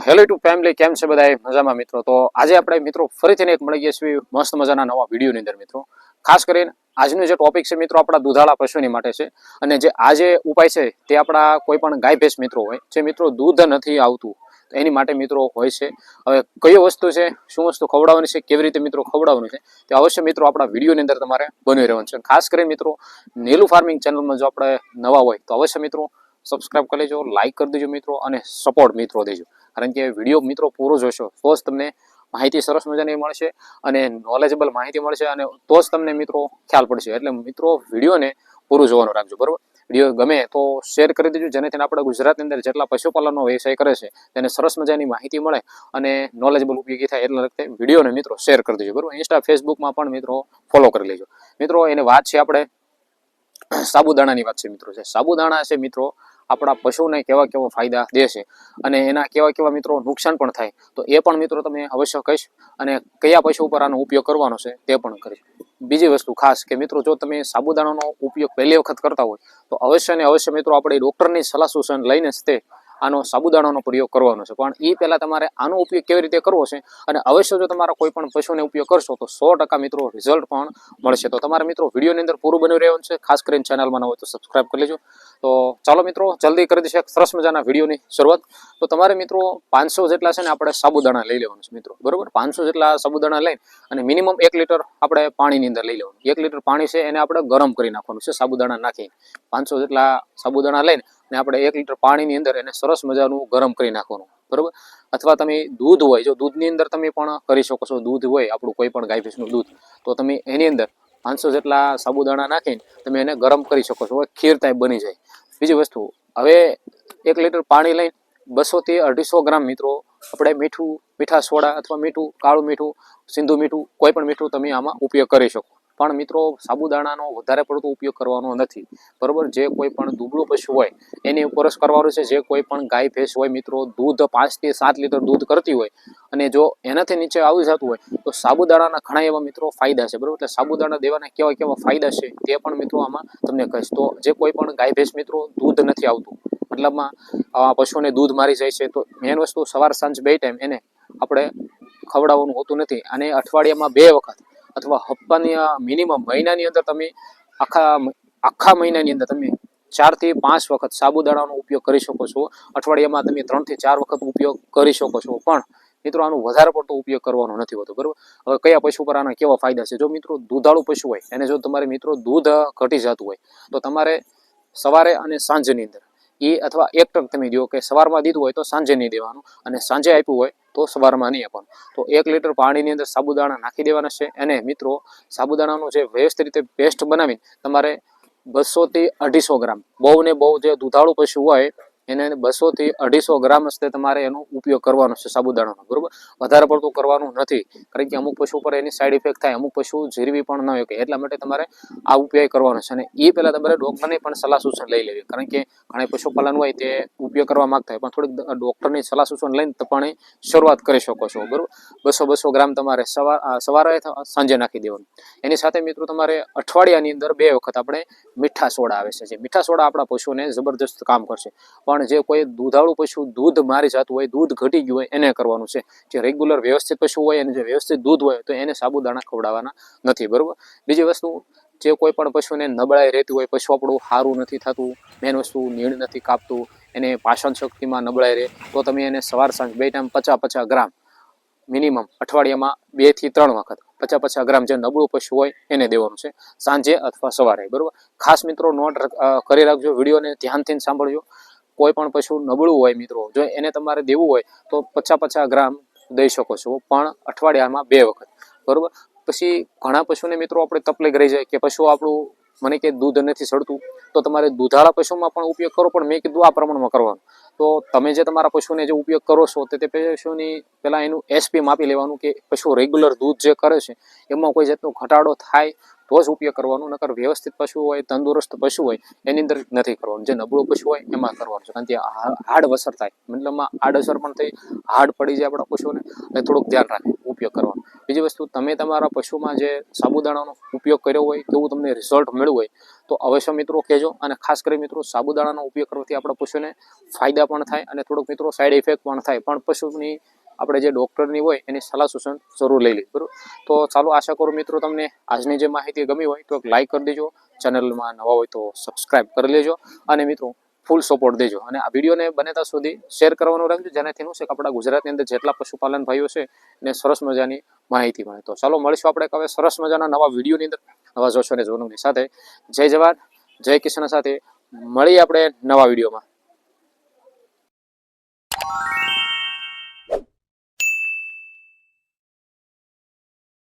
Hello two family, કેમ છે બધા મજામાં મિત્રો? તો આજે આપણે મિત્રો ફરીથી એક મળી ગયા છીએ મસ્ત મજાના નવા વિડીયોની અંદર મિત્રો. ખાસ કરીને આજનું જે ટોપિક છે મિત્રો આપણા દૂધાળા પશુની માટે છે. અને જે આજે ઉપાય છે તે આપણા કોઈ પણ ગાય ભેંસ મિત્રો હોય જે મિત્રો દૂધ નથી આવતું એની માટે મિત્રો હોય છે. હવે કઈ વસ્તુ છે, શું વસ્તુ ખવડાવવાની છે, કેવી રીતે મિત્રો ખવડાવવાનું છે તે અવશ્ય મિત્રો આપણા વિડીયોની અંદર તમારે બની રહેવાનું છે. ખાસ કરીને મિત્રો નીલુ ફાર્મિંગ ચેનલમાં જો આપણે નવા હોય તો અવશ્ય મિત્રો સબસ્ક્રાઇબ કરી લેજો, લાઇક કરી દેજો મિત્રો અને સપોર્ટ મિત્રો દેજો. કારણ કે વિડીયો મિત્રો પૂરો જોશો તો જ તમને માહિતી સરસ મજાની મળશે અને નોલેજેબલ માહિતી મળશે અને તો જ તમને મિત્રો ખ્યાલ પડશે. એટલે મિત્રો વિડીયોને પૂરું જોવાનું રાખજો, બરોબર? વિડીયો ગમે તો શેર કરી દેજો, જેનાથી આપણે ગુજરાતની અંદર જેટલા પશુપાલનનો વ્યવસાય કરે છે તેને સરસ મજાની માહિતી મળે અને નોલેજેબલ ઉપયોગી થાય એટલા રીતે વિડીયોને મિત્રો શેર કરી દેજો, બરોબર? ઇન્સ્ટા ફેસબુકમાં પણ મિત્રો ફોલો કરી લેજો. મિત્રો એની વાત છે આપણે સાબુદાણાની વાત છે મિત્રો. છે સાબુદાણા છે મિત્રો આપણા પશુને કેવા કેવા ફાયદા દે છે અને એના કેવા કેવા મિત્રો નુકસાન પણ થાય તો એ પણ મિત્રો તમે અવશ્ય કહીશ અને કયા પશુ ઉપર આનો ઉપયોગ કરવાનો છે તે પણ કરીશ. બીજી વસ્તુ ખાસ કે મિત્રો જો તમે સાબુદાણાનો ઉપયોગ પહેલી વખત કરતા હોય તો અવશ્ય ને અવશ્ય મિત્રો આપણે ડૉક્ટરની સલાહ સૂચન લઈને જ તે આનો સાબુદાણાનો પ્રયોગ કરવાનો છે. પણ એ પહેલાં તમારે આનો ઉપયોગ કેવી રીતે કરવો છે અને અવશ્ય જો તમારા કોઈ પણ પશુને ઉપયોગ કરશો તો 100% મિત્રો રિઝલ્ટ પણ મળશે. તો તમારે મિત્રો વિડીયોની અંદર પૂરું બની રહેવાનું છે. ખાસ કરીને ચેનલમાં ન હોય તો સબસ્ક્રાઇબ કરી લેજો. તો ચાલો મિત્રો જલ્દી કરી દઈશું એક સરસ મજાના વિડીયોની શરૂઆત. તો તમારે મિત્રો 500 જેટલા છે ને આપણે સાબુદાણા લઈ લેવાનું છે મિત્રો, બરોબર? 500 જેટલા સાબુદાણા લઈને અને મિનિમમ 1 લીટર આપણે પાણીની અંદર લઈ લેવાનું. 1 લીટર પાણી છે એને આપણે ગરમ કરી નાખવાનું છે સાબુદાણા નાખીને. 500 જેટલા સાબુદાણા લઈને અને આપણે 1 લીટર પાણીની અંદર એને સરસ મજાનું ગરમ કરી નાખવાનું, બરોબર? અથવા તમે દૂધ હોય, જો દૂધની અંદર તમે પણ કરી શકો છો, દૂધ હોય આપણું કોઈ પણ ગાય ભેંસનું દૂધ, તો તમે એની અંદર 500 જેટલા સાબુદાણા નાખીને તમે એને ગરમ કરી શકો છો, ખીર ટાઈપ બની જાય. બીજી વસ્તુ, હવે 1 લીટર પાણી લઈને 200 થી 250 ગ્રામ મિત્રો આપણે મીઠા સોડા અથવા મીઠું, કાળું મીઠું, સિંધુ મીઠું, કોઈ પણ મીઠું તમે આમાં ઉપયોગ કરી શકો. પણ મિત્રો સાબુદાણાનો વધારે પડતો ઉપયોગ કરવાનો નથી, બરોબર? જે કોઈ પણ દુબળું પશુ હોય એની ઉપર જ કરવાનું છે. જે કોઈ પણ ગાય ભેંસ હોય મિત્રો દૂધ 5 થી 7 લીટર દૂધ કરતી હોય અને જો એનાથી નીચે આવી જતું હોય તો સાબુદાણાના ઘણા એવા મિત્રો ફાયદા છે, બરોબર? એટલે સાબુદાણા દેવાના કેવા કેવા ફાયદા છે તે પણ મિત્રો આમાં તમને કહીશ. તો જે કોઈ પણ ગાય ભેંસ મિત્રો દૂધ નથી આવતું, મતલબમાં પશુને દૂધ મારી જાય છે, તો મેન વસ્તુ સવાર સાંજ 2 ટાઈમ એને આપણે ખવડાવવાનું હોતું નથી. અને અઠવાડિયામાં 2 વખત અથવા હપ્તાની મિનિમમ મહિનાની અંદર તમે આખા મહિનાની અંદર તમે 4 થી 5 વખત સાબુદાણાનો ઉપયોગ કરી શકો છો. અઠવાડિયામાં તમે 3 થી 4 વખત ઉપયોગ કરી શકો છો. પણ મિત્રો આનો વધારે પડતો ઉપયોગ કરવાનો નથી હોતો, બરોબર? હવે કયા પશુ પર આના કેવા ફાયદા છે? જો મિત્રો દૂધાળું પશુ હોય એને જો તમારે મિત્રો દૂધ ઘટી જતું હોય તો તમારે સવારે અને સાંજની અંદર અથવા એક ટક તમે દો કે સવારમાં દીધું હોય તો સાંજે નહીં દેવાનું અને સાંજે આપ્યું હોય તો સવારમાં નહીં આપવાનું. તો 1 લીટર પાણીની અંદર સાબુદાણા નાખી દેવાના છે અને મિત્રો સાબુદાણાનો જે વ્યવસ્થિત રીતે પેસ્ટ બનાવીને તમારે 200 થી 250 ગ્રામ, બહુ ને બહુ જે દૂધાળું પશુ હોય એને 200 થી 250 ગ્રામ હશે તમારે એનો ઉપયોગ કરવાનો છે સાબુદાણાનો, બરોબર? વધારે પડતું કરવાનું નથી, કારણ કે અમુક પશુ પર એની સાઈડ ઇફેક્ટ થાય, અમુક પશુ જીરવી પણ ન હોય કે એટલા માટે તમારે આ ઉપયોગ કરવાનો છે. અને એ પહેલાં તમારે ડૉક્ટરની પણ સલાહ સૂચન લઈ લેવી, કારણ કે ઘણા પશુપાલન હોય તે ઉપયોગ કરવા માગતા હોય પણ થોડીક ડૉક્ટરની સલાહ સૂચન લઈને પણ શરૂઆત કરી શકો છો, બરોબર? 200 ગ્રામ તમારે સવારે સાંજે નાખી દેવાનું. એની સાથે મિત્રો તમારે અઠવાડિયાની અંદર 2 વખત આપણે મીઠા સોડા આવે છે. જે મીઠા સોડા આપણા પશુને જબરદસ્ત કામ કરશે. પણ જે કોઈ દૂધાળું પશુ દૂધ મારી જતું હોય, દૂધ ઘટી ગયું હોય એને કરવાનું છે. જે રેગ્યુલર વ્યવસ્થિત પશુ હોય અને જે વ્યવસ્થિત દૂધ હોય તો એને સાબુદાણા ખવડાવવાના નથી, બરોબર? બીજી વસ્તુ, જે કોઈ પણ પશુને નબળાઈ રહેતી હોય, પશુ આપણું સારું નથી થતું, મેન વસ્તુ નીણ નથી કાપતું, એને પાચન શક્તિમાં નબળાઈ રહે, તો તમે એને સવાર સાંજ 2 ટાઈમ 50 ગ્રામ મિનિમમ અઠવાડિયામાં 2 થી 3 વખત 50 ગ્રામ જે નબળું પશુ હોય એને દેવાનું છે, સાંજે અથવા સવારે, બરોબર? ખાસ મિત્રો નોટ કરી રાખજો, વિડીયોને ધ્યાનથી સાંભળજો. કોઈ પણ પશુ નબળું હોય મિત્રો જો એને તમારે દેવું હોય તો 50 ગ્રામ દઈ શકો છો, પણ અઠવાડિયામાં 2 વખત, બરોબર? પછી ઘણા પશુને મિત્રો આપણે તકલીફ રહી જાય કે પશુ આપણું મને કે દૂધ નથી ચડતું, તો તમારે દૂધાળા પશુમાં પણ ઉપયોગ કરો, પણ મેં કીધું આ પ્રમાણમાં કરવાનું. તો તમે જે તમારા પશુને જે ઉપયોગ કરો છો તે પશુની પહેલાં એનું એસપી માપી લેવાનું કે પશુ રેગ્યુલર દૂધ જે કરે છે એમાં કોઈ જાતનો ઘટાડો થાય તો જ ઉપયોગ કરવાનું, નકર વ્યવસ્થિત પશુ હોય, તંદુરસ્ત પશુ હોય એની અંદર નથી કરવાનું. જે નબળું પશુ હોય એમાં કરવાનું છે, કારણ કે હાડ અસર થાય, મતલબમાં આડઅસર પણ થઈ, હાડ પડી જાય આપણા પશુને, એટલે થોડુંક ધ્યાન રાખે ઉપયોગ કરવાનું. બીજી વસ્તુ, તમે તમારા પશુમાં જે સાબુદાણાનો ઉપયોગ કર્યો હોય, કેવું તમને રિઝલ્ટ મળ્યું હોય તો અવશ્ય મિત્રો કહેજો. અને ખાસ કરી મિત્રો, સાબુદાણાનો ઉપયોગ કરવાથી આપણા પશુને ફાયદા પણ થાય અને થોડુંક મિત્રો સાઈડ ઇફેક્ટ પણ થાય, પણ પશુની આપણે જે ડૉક્ટરની હોય એની સલાહ સૂચન જરૂર લઈ લે, બરાબર. તો ચાલો, આશા કરું મિત્રો તમને આજની જે માહિતી ગમી હોય તો એક લાઈક કરી દેજો, ચેનલમાં નવા હોય તો સબસ્ક્રાઈબ કરી લેજો અને મિત્રો ફૂલ સપોર્ટ દેજો. અને આ વિડીયોને બને ત્યાં સુધી શેર કરવાનું રાખજો, જેનાથી શું છે કે આપણા ગુજરાતની અંદર જેટલા પશુપાલન ભાઈઓ છે એને સરસ મજાની માહિતી મળે. તો ચાલો, મળીશું આપણે હવે સરસ મજાના નવા વિડીયોની અંદર, નવા જોશો અને જોનની સાથે. જય જવાન, જય કિશન સાથે મળીએ આપણે નવા વિડીયોમાં.